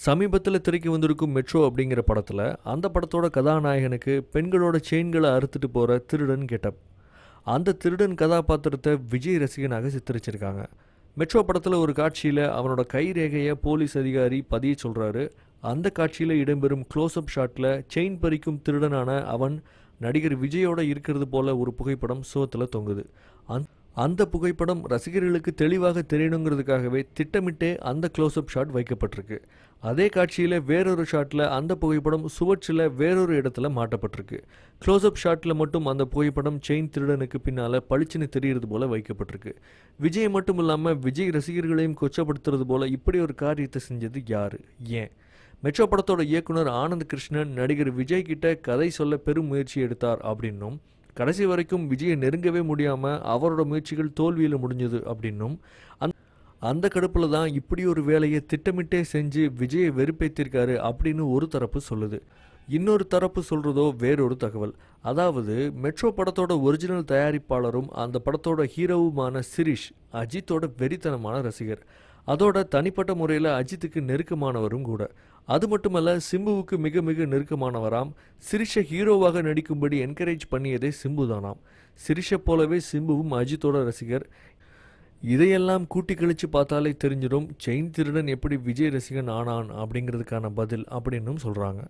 சமீபத்தில் திரைக்கு வந்திருக்கும் மெட்ரோ அப்படிங்கிற படத்தில் அந்த படத்தோட கதாநாயகனுக்கு பெண்களோட செயின்களை அறுத்துட்டு போகிற திருடன் கெட்டப். அந்த திருடன் கதாபாத்திரத்தை விஜய் ரசிகனாக சித்தரிச்சிருக்காங்க. மெட்ரோ படத்தில் ஒரு காட்சியில் அவனோட கை ரேகையை போலீஸ் அதிகாரி பதிய சொல்கிறாரு. அந்த காட்சியில் இடம்பெறும் க்ளோஸ்அப் ஷாட்டில் செயின் பறிக்கும் திருடனான அவன் நடிகர் விஜயோட இருக்கிறது போல ஒரு புகைப்படம் சுவத்தில் தொங்குது. அந்த புகைப்படம் ரசிகர்களுக்கு தெளிவாக தெரியணுங்கிறதுக்காகவே திட்டமிட்டே அந்த க்ளோஸ்அப் ஷாட் வைக்கப்பட்டிருக்கு. அதே காட்சியில் வேறொரு ஷாட்டில் அந்த புகைப்படம் சுவற்றில் வேறொரு இடத்துல மாட்டப்பட்டிருக்கு. க்ளோஸ்அப் ஷாட்டில் மட்டும் அந்த புகைப்படம் செயின் திருடனுக்கு பின்னால் பளிச்சுன்னு தெரிகிறது போல வைக்கப்பட்டிருக்கு. விஜய் மட்டும் இல்லாமல் விஜய் ரசிகர்களையும் கொச்சப்படுத்துறது போல இப்படி ஒரு காரியத்தை செஞ்சது யார், ஏன்? மெட்ரோ படத்தோட இயக்குனர் ஆனந்த் கிருஷ்ணன் நடிகர் விஜய் கிட்ட கதை சொல்ல பெரும் முயற்சி எடுத்தார் அப்படின்னும், கடைசி வரைக்கும் விஜயை நெருங்கவே முடியாமல் அவரோட முயற்சிகள் தோல்வியில் முடிஞ்சது அப்படின்னும், அந்த கடுப்பில் தான் இப்படி ஒரு வேலையை திட்டமிட்டே செஞ்சு விஜயை வெறுப்பேற்றிருக்காரு அப்படின்னு ஒரு தரப்பு சொல்லுது. இன்னொரு தரப்பு சொல்கிறதோ வேறொரு தகவல். அதாவது மெட்ரோ படத்தோட ஒரிஜினல் தயாரிப்பாளரும் அந்த படத்தோட ஹீரோவுமான சிரிஷ் அஜித்தோட வெறித்தனமான ரசிகர். அதோட தனிப்பட்ட முறையில் அஜித்துக்கு நெருக்கமானவரும் கூட. அது மட்டுமல்ல, சிம்புவுக்கு மிக மிக நெருக்கமானவராம். சிரிஷை ஹீரோவாக நடிக்கும்படி என்கரேஜ் பண்ணியதே சிம்பு தானாம். சிரிஷை போலவே சிம்புவும் அஜித்தோட ரசிகர். இதையெல்லாம் கூட்டி கழிச்சு பார்த்தாலே தெரிஞ்சிடும் செயின் திருடன் எப்படி விஜய் ரசிகன் ஆனான் அப்படிங்கிறதுக்கான பதில் அப்படின்னும் சொல்கிறாங்க.